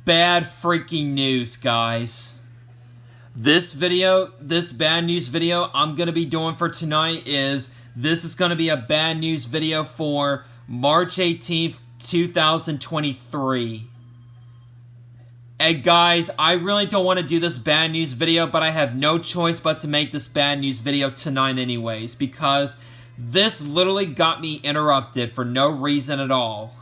Bad freaking news, guys. This bad news video I'm going to be doing for tonight this is going to be a bad news video for March 18th, 2023. And guys, I really don't want to do this bad news video, but I have no choice but to make this bad news video tonight anyways, because this literally got me interrupted for no reason at all.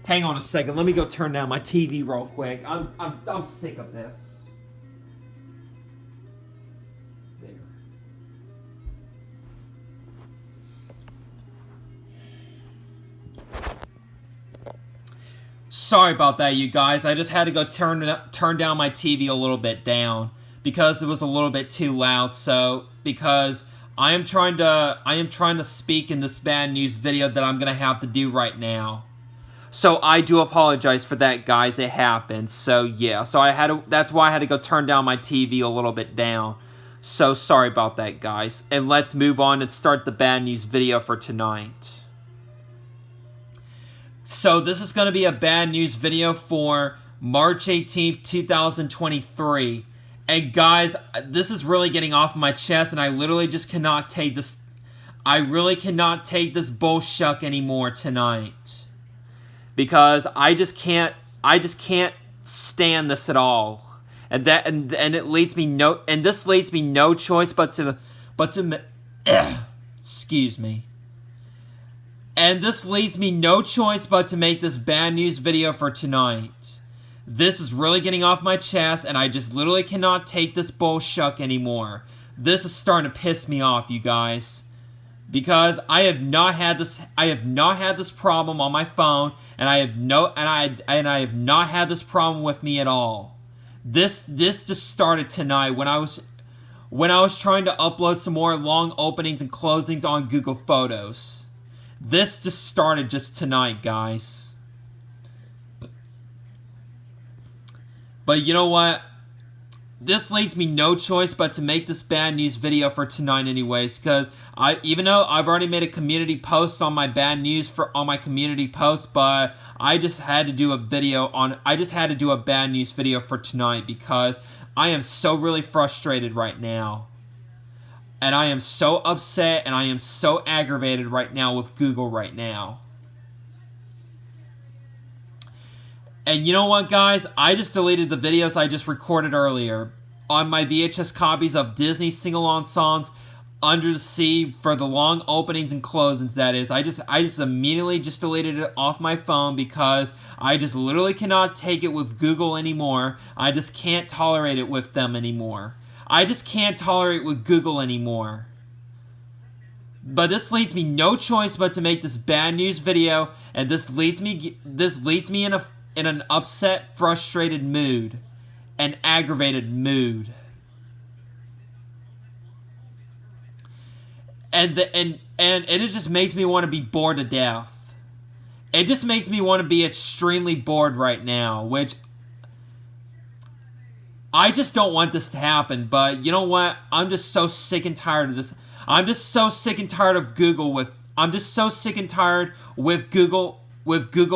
Hang on a second, let me go turn down my TV real quick. I'm sick of this. There. Sorry about that, you guys. I just had to go turn down my TV a little bit down because it was a little bit too loud. So because I am trying to speak in this bad news video that I'm gonna have to do right now. So I do apologize for that, guys. It happened. So yeah. So that's why I had to go turn down my TV a little bit down. So sorry about that, guys. And let's move on and start the bad news video for tonight. So this is going to be a bad news video for March 18th, 2023. And guys, this is really getting off my chest, and I literally just cannot take this. I really cannot take this bullshuck anymore tonight. Because I just can't stand this at all. And it leads me this leads me no choice but to excuse me. And this leaves me no choice but to make this bad news video for tonight. This is really getting off my chest, and I just literally cannot take this bullshuck anymore. This is starting to piss me off, you guys. Because I have not had this problem on my phone, and I have not had this problem with me at all. This just started tonight when I was trying to upload some more long openings and closings on Google Photos. This just started just tonight, guys. But you know what? This leaves me no choice but to make this bad news video for tonight anyways, because even though I've already made a community post on my bad news on my community post, but I just had to do a bad news video for tonight because I am so really frustrated right now. And I am so upset and I am so aggravated right now with Google right now. And you know what, guys? I just deleted the videos I just recorded earlier on my VHS copies of Disney sing-along songs Under the Sea for the long openings and closings, that is. I just immediately just deleted it off my phone because I just literally cannot take it with Google anymore. I just can't tolerate it with them anymore. I just can't tolerate it with Google anymore. But this leaves me no choice but to make this bad news video, and this leads me in an upset, frustrated mood, an aggravated mood. And it just makes me want to be bored to death. It just makes me want to be extremely bored right now, which I just don't want this to happen, but you know what? I'm just so sick and tired of this. I'm just so sick and tired of Google I'm just so sick and tired with Google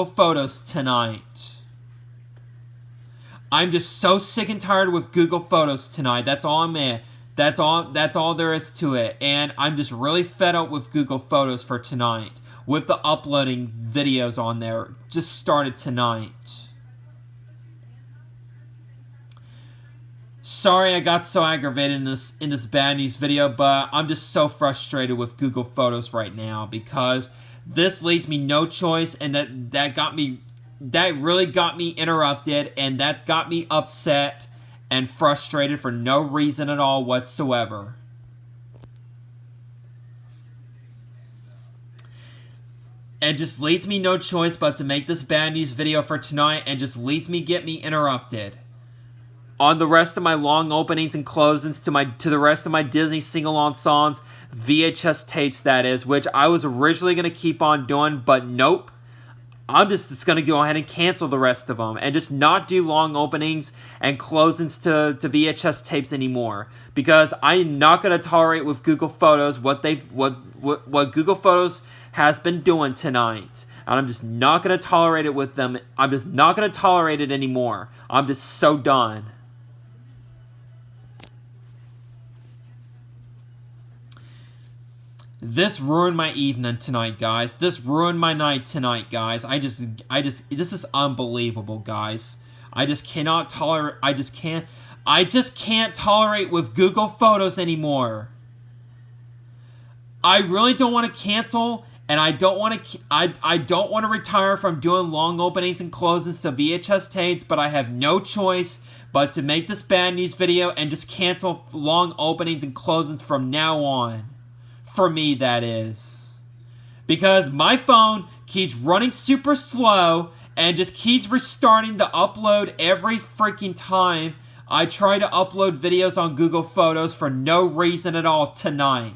Photos tonight. I'm just so sick and tired with Google Photos tonight. That's all I'm at. That's all there is to it. And I'm just really fed up with Google Photos for tonight. With the uploading videos on there. Just started tonight. Sorry I got so aggravated in this bad news video, but I'm just so frustrated with Google Photos right now because this leaves me no choice, and that really got me interrupted, and that got me upset and frustrated for no reason at all whatsoever. And just leaves me no choice but to make this bad news video for tonight, and just get me interrupted on the rest of my long openings and closings to the rest of my Disney sing-along songs, VHS tapes, that is, which I was originally going to keep on doing, but nope. I'm just going to go ahead and cancel the rest of them and just not do long openings and closings to VHS tapes anymore, because I'm not going to tolerate with Google Photos what Google Photos has been doing tonight. and I'm just not going to tolerate it with them. I'm just not going to tolerate it anymore. I'm just so done. This ruined my evening tonight, guys. This ruined my night tonight, guys. This is unbelievable, guys. I just cannot tolerate, I just can't tolerate with Google Photos anymore. I really don't want to cancel, and I don't want to retire from doing long openings and closings to VHS tapes, but I have no choice but to make this bad news video and just cancel long openings and closings from now on. For me, that is. Because my phone keeps running super slow and just keeps restarting the upload every freaking time I try to upload videos on Google Photos for no reason at all tonight.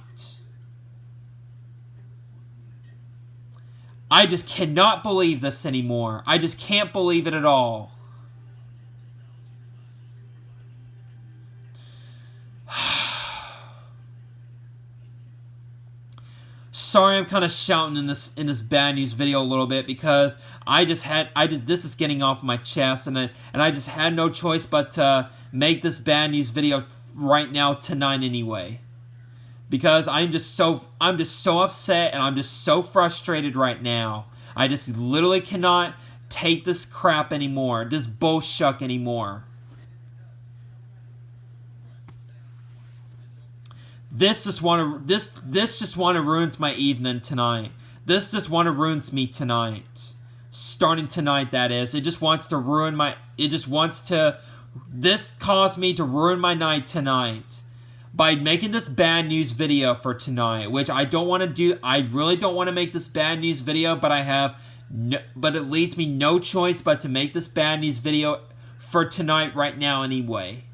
I just cannot believe this anymore. I just can't believe it at all. Sorry, I'm kind of shouting in this bad news video a little bit because this is getting off my chest, and I just had no choice but to make this bad news video right now tonight anyway. Because I'm just so upset and I'm just so frustrated right now. I just literally cannot take this crap anymore, this bullshuck anymore. This just wanna ruins my evening tonight. This just wanna ruins me tonight. Starting tonight, that is. It just wants to ruin my. This caused me to ruin my night tonight by making this bad news video for tonight, which I don't want to do. I really don't want to make this bad news video, but but it leaves me no choice but to make this bad news video for tonight right now anyway.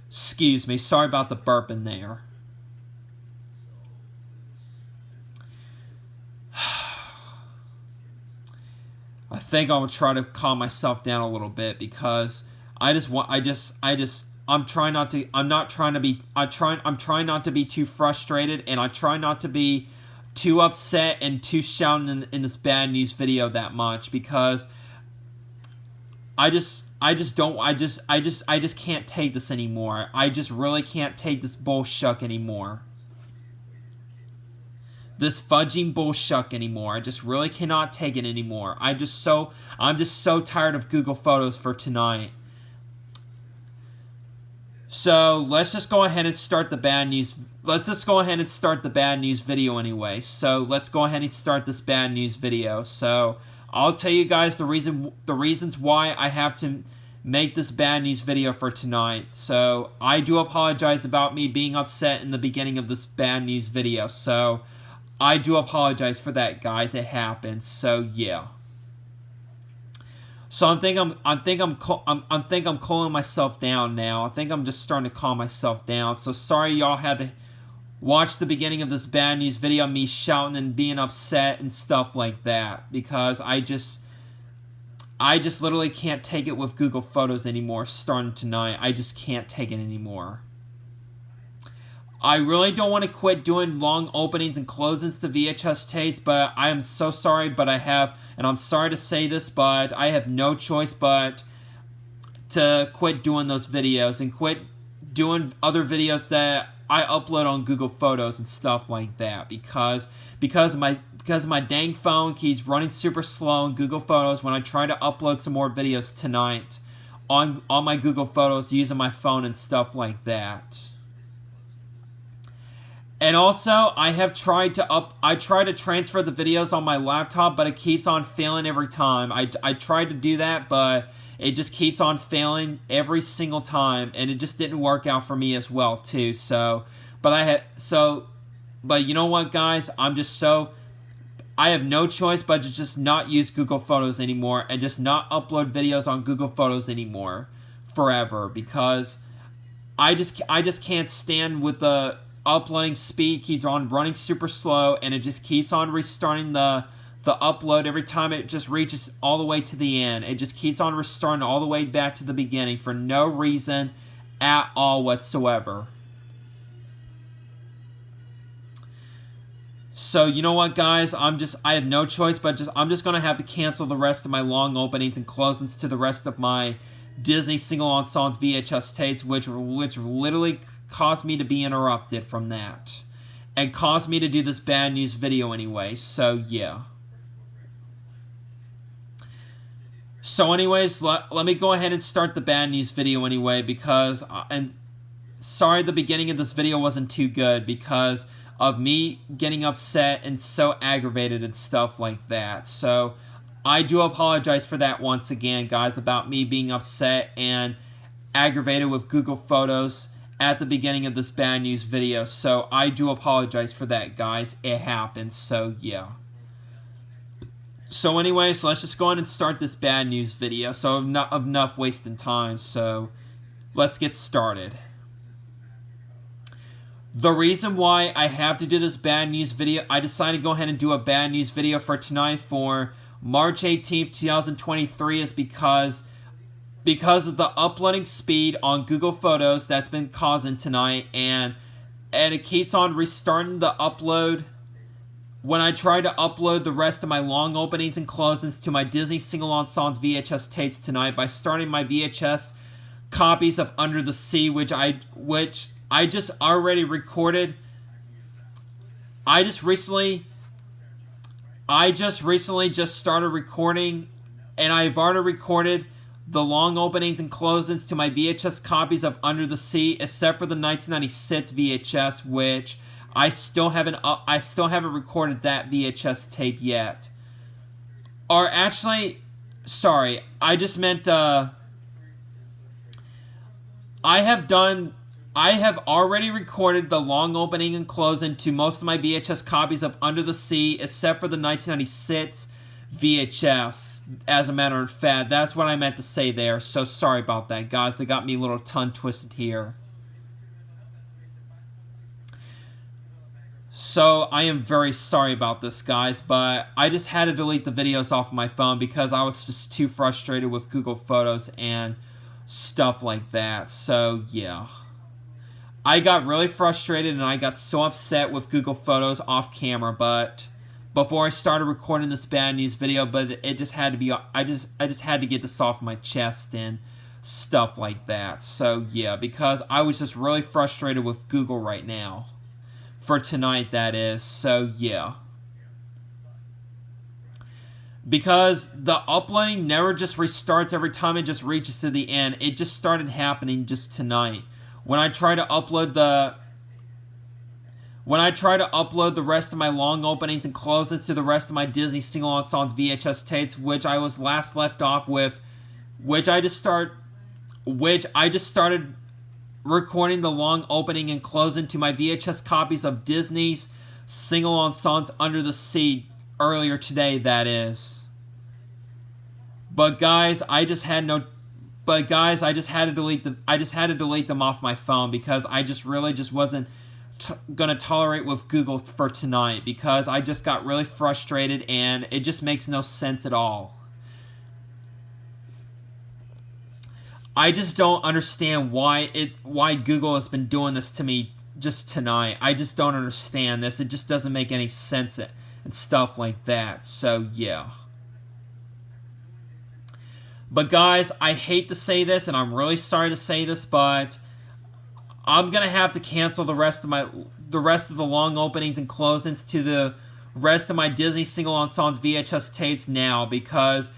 Excuse me, sorry about the burp in there. I think I'm gonna try to calm myself down a little bit because I'm trying not to be too frustrated, and I try not to be too upset and too shouting in this bad news video that much, because I just can't take this anymore. I just really can't take this bullshuck anymore. This fudging bullshuck anymore. I just really cannot take it anymore. I'm just so tired of Google Photos for tonight. So let's just go ahead and start the bad news. Let's just go ahead and start the bad news video anyway. So let's go ahead and start this bad news video. So I'll tell you guys the reasons why I have to make this bad news video for tonight. So I do apologize about me being upset in the beginning of this bad news video. So I do apologize for that, guys. It happens. So yeah. So I think I'm cooling myself down now. I think I'm just starting to calm myself down. So sorry y'all had to watch the beginning of this bad news video, me shouting and being upset and stuff like that, because I just literally can't take it with Google Photos anymore starting tonight. I just can't take it anymore. I really don't want to quit doing long openings and closings to VHS tapes, but I am so sorry, but I have, and I'm sorry to say this, but I have no choice but to quit doing those videos and quit doing other videos that I upload on Google Photos and stuff like that, because my dang phone keeps running super slow on Google Photos when I try to upload some more videos tonight on my Google Photos using my phone and stuff like that. And also, I try to transfer the videos on my laptop, but it keeps on failing every time. I tried to do that, but it just keeps on failing every single time, and it just didn't work out for me as well too. But you know what, guys? I have no choice but to just not use Google Photos anymore and just not upload videos on Google Photos anymore forever, because I just can't stand with the uploading speed keeps on running super slow, and it just keeps on restarting the upload every time it just reaches all the way to the end. It just keeps on restarting all the way back to the beginning for no reason at all whatsoever. So you know what, guys? I have no choice, but I'm just gonna have to cancel the rest of my long openings and closings to the rest of my Disney Sing-Along Songs VHS tapes, which literally caused me to be interrupted from that, and caused me to do this bad news video anyway. So yeah. So anyways, let me go ahead and start the bad news video anyway, because and sorry the beginning of this video wasn't too good because of me getting upset and so aggravated and stuff like that. So I do apologize for that once again, guys, about me being upset and aggravated with Google Photos at the beginning of this bad news video. So I do apologize for that, guys. It happens. So yeah. So anyways, let's just go on and start this bad news video. So enough wasting time. So let's get started. The reason why I have to do this bad news video, I decided to go ahead and do a bad news video for tonight for March 18th, 2023 is because of the uploading speed on Google Photos that's been causing tonight, and it keeps on restarting the upload when I try to upload the rest of my long openings and closings to my Disney Sing-Along Songs VHS tapes tonight by starting my VHS copies of Under the Sea, which I just already recorded. I just recently just started recording, and I've already recorded the long openings and closings to my VHS copies of Under the Sea, except for the 1996 VHS, which I still haven't recorded that VHS tape yet. Or actually, sorry, I just meant I have already recorded the long opening and closing to most of my VHS copies of Under the Sea, except for the 1996 VHS. As a matter of fact, that's what I meant to say there. So sorry about that, guys. It got me a little tongue twisted here. So I am very sorry about this, guys, but I just had to delete the videos off of my phone because I was just too frustrated with Google Photos and stuff like that. So yeah. I got really frustrated and I got so upset with Google Photos off camera, but before I started recording this bad news video, but it just had to be, I just had to get this off my chest and stuff like that. So yeah, because I was just really frustrated with Google right now. For tonight, that is. So yeah. Because the uploading never just restarts every time it just reaches to the end. It just started happening just tonight. When I try to upload the rest of my long openings and closings to the rest of my Disney Sing-Along Songs VHS tapes, which I was last left off with, which I just started recording the long opening and closing to my VHS copies of Disney's Sing-Along Songs Under the Sea earlier today, that is. But guys, I just had to delete them off my phone because I just really wasn't gonna tolerate with Google for tonight, because I just got really frustrated and it just makes no sense at all. I just don't understand why Google has been doing this to me just tonight. I just don't understand this. It just doesn't make any sense and stuff like that. So yeah. But guys, I hate to say this, and I'm really sorry to say this, but I'm gonna have to cancel the rest of the long openings and closings to the rest of my Disney Sing-Along Songs VHS tapes now, because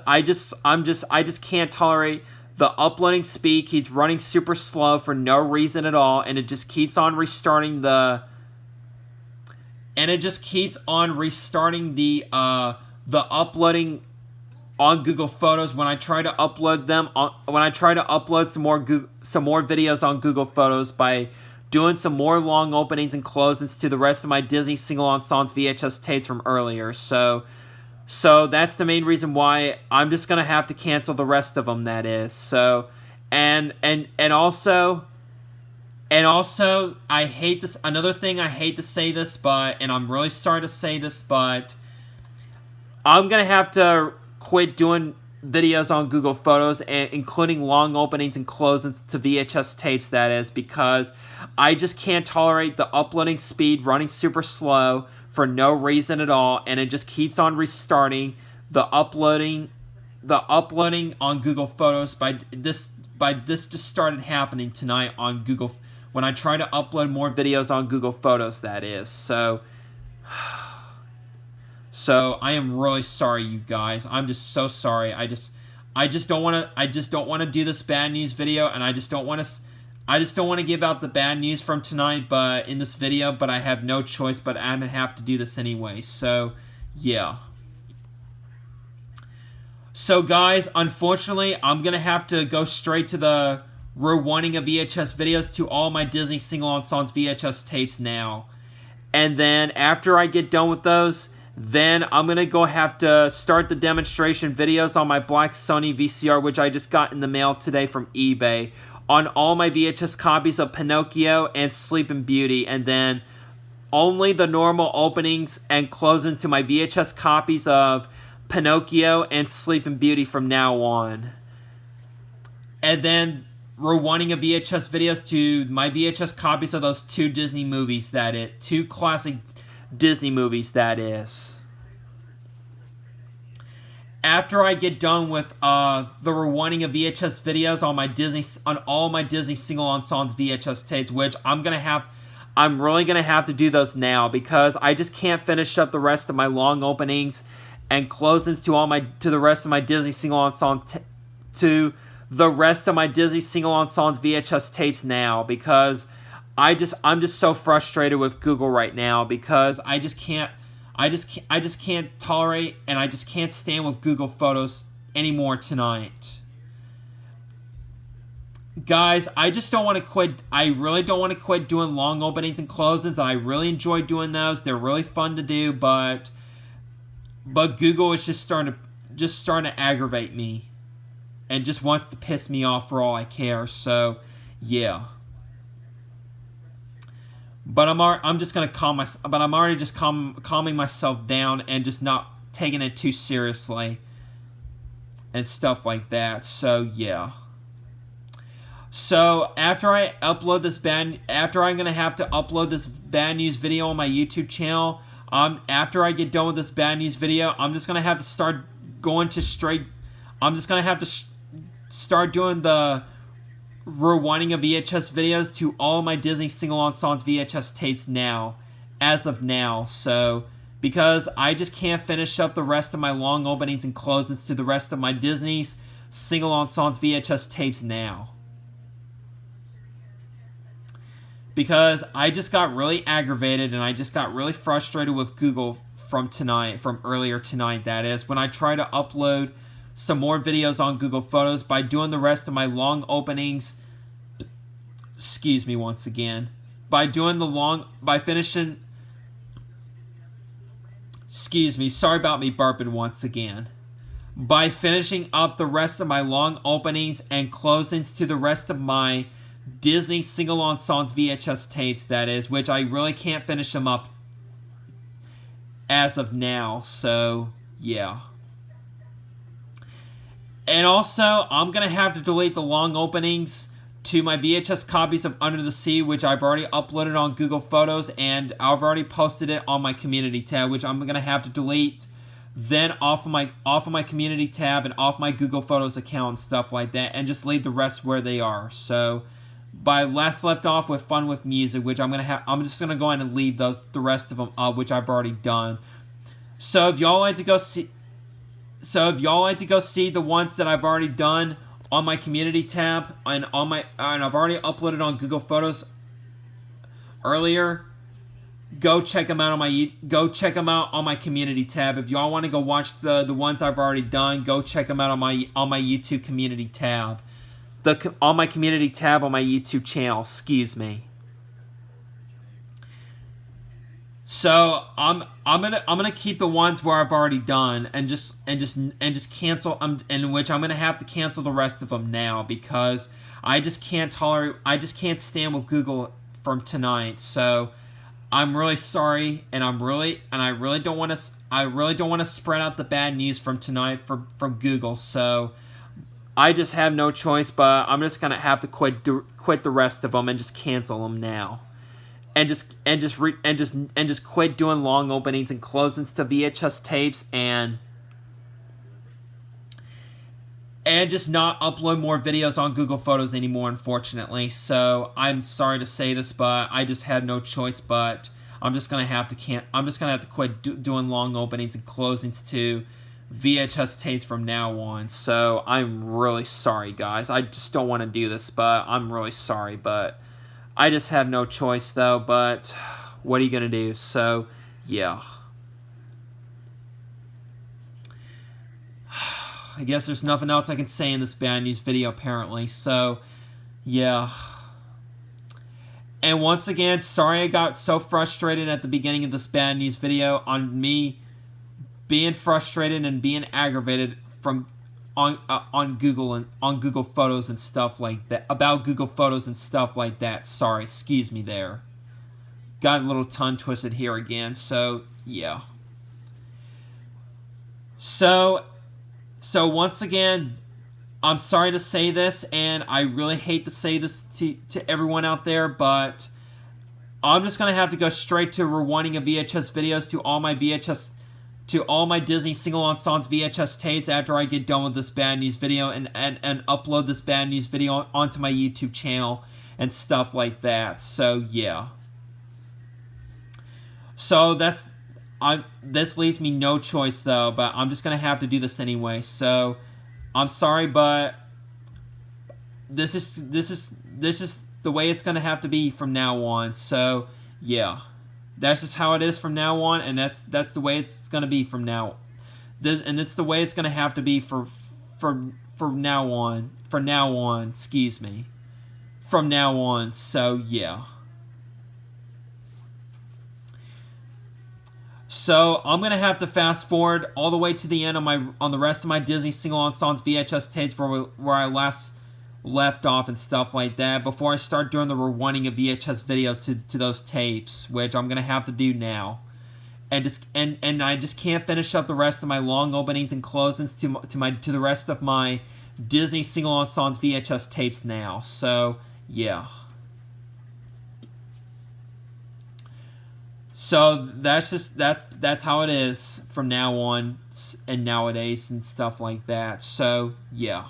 I just can't tolerate the uploading speed. Keeps running super slow for no reason at all, and it just keeps on restarting the uploading on Google Photos when I try to upload some more videos on Google Photos by doing some more long openings and closings to the rest of my Disney Sing-Along Songs VHS tapes from earlier. So that's the main reason why I'm just gonna have to cancel the rest of them. That is. So, and also, I hate this. Another thing, I hate to say this, and I'm really sorry to say this, but I'm gonna have to quit doing videos on Google Photos, and including long openings and closings to VHS tapes, that is, because I just can't tolerate the uploading speed running super slow for no reason at all, and it just keeps on restarting the uploading on Google Photos. By this just started happening tonight on Google when I try to upload more videos on Google Photos, that is. So I am really sorry, you guys. I'm just so sorry. I just don't want to do this bad news video, and I just don't want to give out the bad news from tonight, but in this video, but I have no choice, but I'm going to have to do this anyway. So, yeah. So, guys, unfortunately, I'm going to have to go straight to the rewinding of VHS videos to all my Disney Sing-Along Songs VHS tapes now. And then, after I get done with those, then I'm going to have to start the demonstration videos on my black Sony VCR, which I just got in the mail today from eBay, on all my VHS copies of Pinocchio and Sleeping Beauty, and then only the normal openings and closing to my VHS copies of Pinocchio and Sleeping Beauty from now on. And then rewinding of VHS videos to my VHS copies of those two Disney movies, two classic Disney movies, that is. After I get done with the rewinding of VHS videos on all my Disney Sing-Along Songs VHS tapes, which I'm really gonna have to do those now because I just can't finish up the rest of my long openings and closings to the rest of my Disney Sing-Along Songs VHS tapes now, because I'm just so frustrated with Google right now, because I just can't tolerate, and I just can't stand with Google Photos anymore tonight. Guys, I just don't want to quit. I really don't want to quit doing long openings and closings. I really enjoy doing those. They're really fun to do, but Google is just starting to aggravate me and just wants to piss me off for all I care. So, yeah. But I'm just gonna I'm already just calming myself down and just not taking it too seriously and stuff like that. So yeah. So after I'm gonna have to upload this bad news video on my YouTube channel. After I get done with this bad news video, I'm just gonna have to start start doing the rewinding of VHS videos to all my Disney Sing-Along Songs VHS tapes now, as of now. So, because I just can't finish up the rest of my long openings and closings to the rest of my Disney's Sing-Along Songs VHS tapes now. Because I just got really aggravated and I just got really frustrated with Google from earlier tonight, that is, when I tried to upload some more videos on Google Photos by doing the rest of my long openings. Excuse me once again. Excuse me, sorry about me burping once again. By finishing up the rest of my long openings and closings to the rest of my Disney Sing-Along Songs VHS tapes, that is, which I really can't finish them up as of now, so yeah. And also, I'm going to have to delete the long openings to my VHS copies of Under the Sea, which I've already uploaded on Google Photos, and I've already posted it on my community tab, which I'm going to have to delete then off of my community tab and off my Google Photos account and stuff like that, and just leave the rest where they are. So, by last left off with Fun with Music, which I'm just going to go ahead and leave the rest of them up, which I've already done. So, if y'all like to go see the ones that I've already done on my community tab and I've already uploaded on Google Photos earlier, go check them out on my community tab. If y'all want to go watch the ones I've already done, go check them out on my YouTube community tab. On my community tab on my YouTube channel, excuse me. So I'm gonna keep the ones where I've already done and just cancel in which I'm gonna have to cancel the rest of them now, because I just can't stand with Google from tonight. So I'm really sorry, and I really don't want to spread out the bad news from tonight from Google. So I just have no choice, but I'm just gonna have to quit the rest of them and just cancel them now, and just quit doing long openings and closings to VHS tapes and just not upload more videos on Google Photos anymore, unfortunately. So I'm sorry to say this, but I just had no choice. But I'm just gonna have to quit doing long openings and closings to VHS tapes from now on. So I'm really sorry, guys. I just don't want to do this, but I'm really sorry. But I just have no choice, though. But what are you gonna do? So yeah. I guess there's nothing else I can say in this bad news video, apparently. So, yeah. And once again, sorry I got so frustrated at the beginning of this bad news video on me being frustrated and being aggravated on Google and on Google Photos and stuff like that, about Google Photos and stuff like that. Sorry, excuse me there. Got a little tongue twisted here again. So, yeah. So once again, I'm sorry to say this, and I really hate to say this to everyone out there, but I'm just going to have to go straight to rewinding of VHS videos to all my Disney Sing-Along Songs VHS tapes after I get done with this bad news video and upload this bad news video onto my YouTube channel and stuff like that. So, yeah. So, this leaves me no choice, though, but I'm just going to have to do this anyway. So, I'm sorry, but this is the way it's going to have to be from now on. So, yeah. That's just how it is from now on, and that's the way it's going to be from now. And it's the way it's going to have to be for now on. For now on, excuse me. From now on. So, yeah. So I'm gonna have to fast forward all the way to the end on the rest of my Disney Sing-Along Songs VHS tapes where I last left off and stuff like that before I start doing the rewinding of VHS video to those tapes, which I'm gonna have to do now, and I just can't finish up the rest of my long openings and closings to the rest of my Disney Sing-Along Songs VHS tapes now. So yeah. So that's how it is from now on and nowadays and stuff like that. So yeah,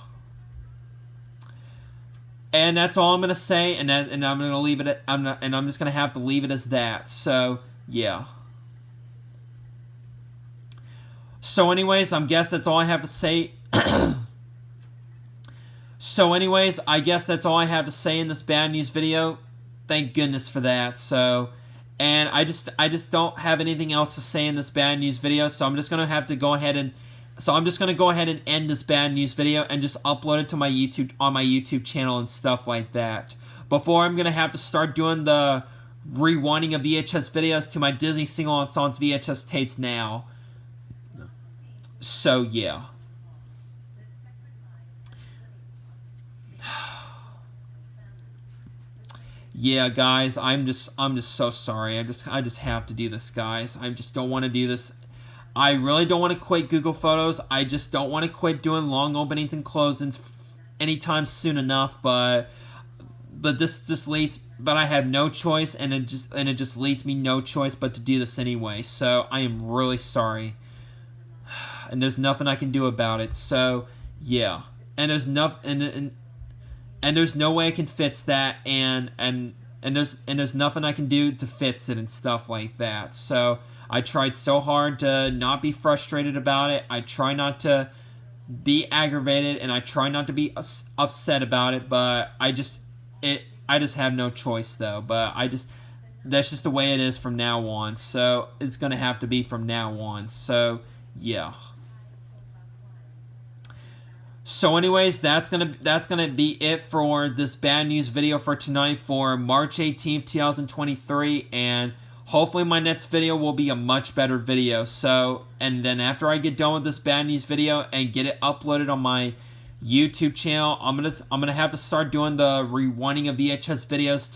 and that's all I'm gonna say, and I'm gonna leave it. I'm just gonna have to leave it as that. So yeah. So anyways, I guess that's all I have to say. So anyways, I guess that's all I have to say in this bad news video. Thank goodness for that. So. And I just don't have anything else to say in this bad news video, so I'm just gonna have to go ahead and end this bad news video and just upload it to my YouTube channel and stuff like that. Before I'm gonna have to start doing the rewinding of VHS videos to my Disney Sing-Along Songs VHS tapes now. So yeah. Yeah, guys, I'm just so sorry. I just have to do this, guys. I just don't want to do this. I really don't want to quit Google Photos. I just don't want to quit doing long openings and closings anytime soon enough. But I have no choice, and it just leaves me no choice but to do this anyway. So I am really sorry, and there's nothing I can do about it. So yeah, and there's nothing. And there's no way I can fix that, and there's nothing I can do to fix it and stuff like that. So I tried so hard to not be frustrated about it. I try not to be aggravated, and I try not to be upset about it. But I just have no choice, though. But that's just the way it is from now on. So it's gonna have to be from now on. So yeah. So anyways, that's gonna be it for this bad news video for tonight for March 18th, 2023, and hopefully my next video will be a much better video. So, and then after I get done with this bad news video and get it uploaded on my YouTube channel, I'm gonna have to start doing the rewinding of VHS videos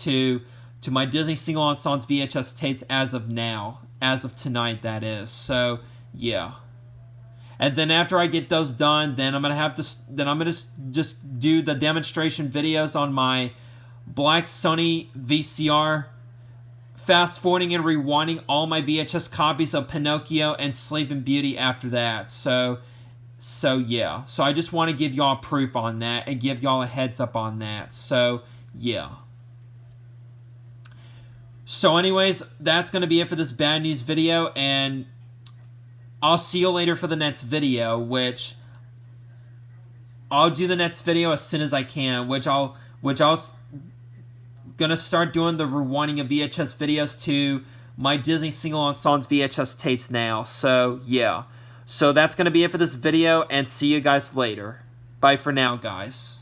to my Disney Sing-Along Songs VHS tapes as of now. As of tonight, that is. So, yeah. And then after I get those done, then I'm gonna have to. Then I'm gonna just do the demonstration videos on my black Sony VCR, fast forwarding and rewinding all my VHS copies of Pinocchio and Sleeping Beauty after that. So yeah. So I just want to give y'all proof on that and give y'all a heads up on that. So yeah. So anyways, that's gonna be it for this bad news video, and I'll see you later for the next video, which I'll do the next video as soon as I can, which I'll gonna start doing the rewinding of VHS videos to my Disney Sing-Along Songs VHS tapes now. So yeah. So that's gonna be it for this video, and see you guys later. Bye for now, guys.